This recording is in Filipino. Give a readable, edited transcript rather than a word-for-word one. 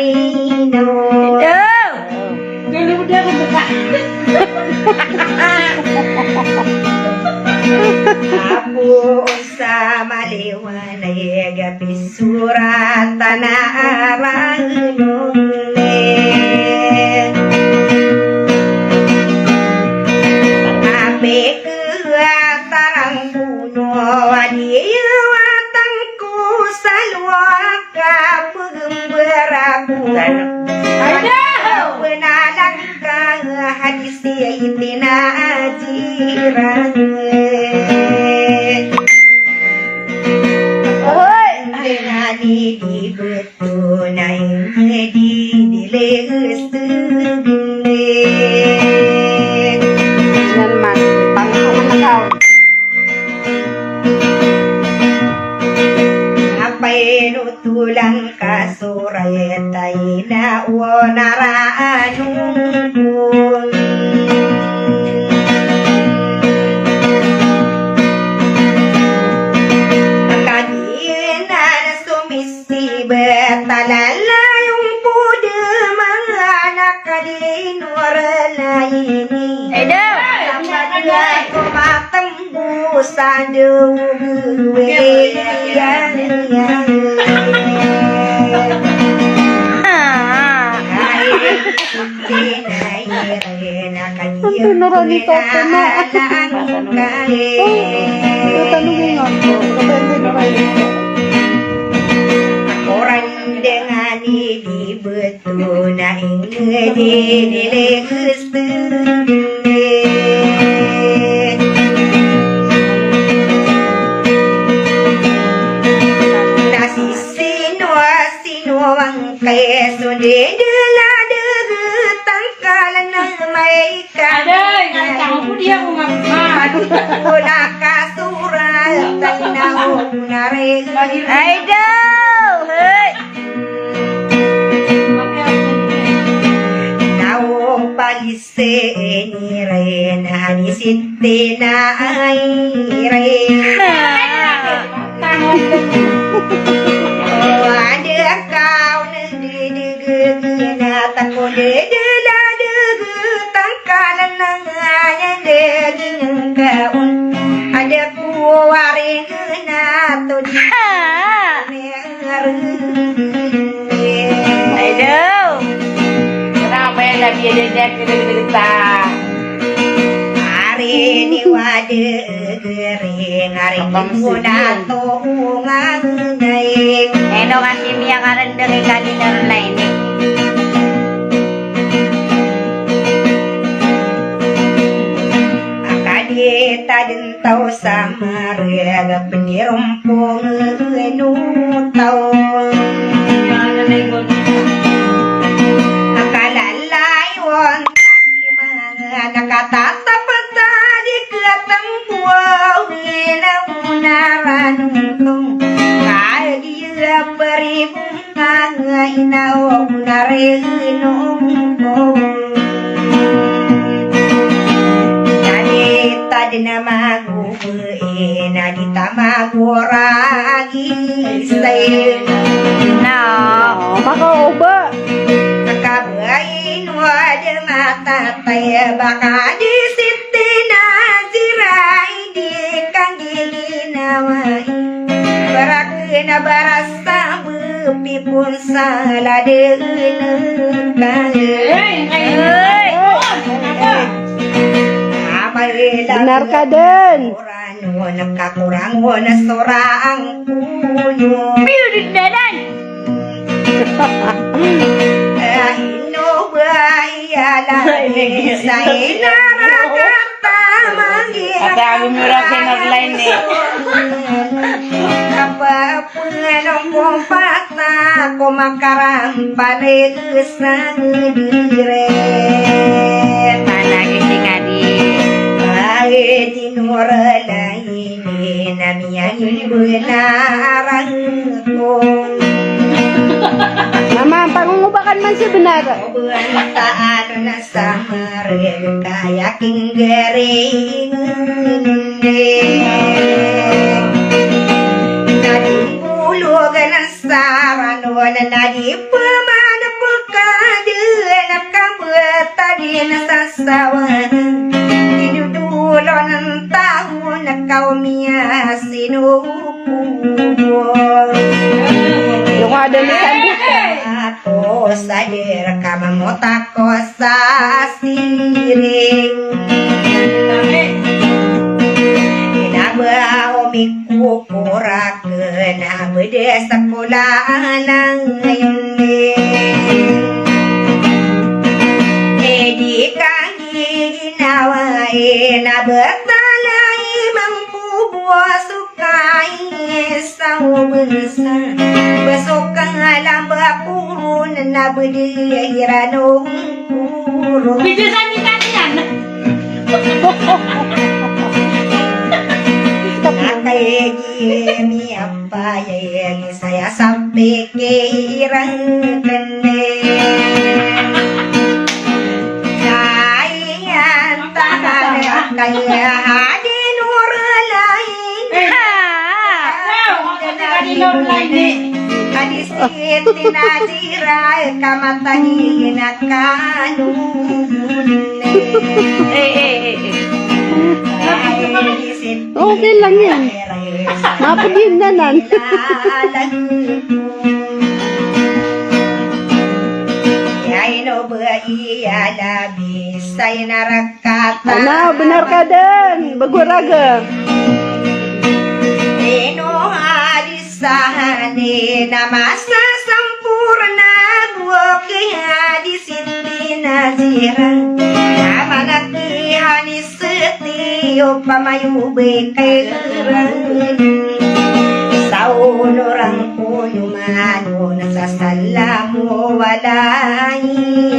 marino. Gano'n mo din ako baka. Apo sa maliwanag bisurat na arangunin. Ape tarang puno adiwatang ku salwaka pemberaku. Penalang hadis itina ajiran. Di betunai di dileus gede. Yan man, pangkaman na kao. Apay no tulang kasuray tay na wanaraanung. Betalala yung pude mga anak di nuarala ini. Apabila kumatembus aduh yang dengan di betul na inge di dileus nasi sino wangkai sunde dela de tangkalan mai Aday, nangkang ko dia umat. Una kasural tanau nare Aido, hey. Naong palise ni ren hanisinte na ay ren. Ada kau nedidig na tako dedela deg tangkalan nang ayang deging kaun. Ada kuwaring na to di Aido. Kenapa yang lagi ada kita? Hari ni wade gering hari muna to ngangai. Eno kasi niya karan dari kalinar lain ni. Akadi tadin tau sama rega pendirumpung enu tau. Akalalay won tadi mga nakatatap tadi ketang buah inamunaranung kagia peribunga inaw narinung nani tadi nama gue nadi tamagoragi say No, makauba. Kakabain wada mata taya baka di siti na zirai di kang giginawai barak na barasa bepi pun salah dengan Benar ka din. Nakakurang mo na sorang puno. Piyo din dadan. Hino bayala sa inaragata mangira. Ate ako murag sa nagline ni. Kapapungan kong pata kumakarang paligus ng dire. Managi tingadi. Ay tinuralain namiyang bunarang ko. Mama, pangungubakan man siya benar. Buwan taano na sa marin kaya king garing nadipulugan ang sarano na nadipamana kasawan dinudulo ng tao na kaumiya sinubong Yung ada ni Sandita. ako sa dir ka mamuta ko sa siring inaba umikukura ka na bedes sa kulanang ngayon di kang ginawa nabagtalay mangkubuwa sukay sa ubansa besok kang alam bakuro na nabadira nung puro Video Sandita yan. nakayagi mi apayay saya sampai kirang kene kaya hadin uralain hadisit tinadira kamatahin Okay lang yan. Mapaghindanan. Ay no iya labis ay narakata Ano, benar ka din. Bagwaraga. Eno hadisahani namasa sampurna buki hadisinti nazira namanaki haniseti upamayu bekairan saunurang punyumano nasasalamu walay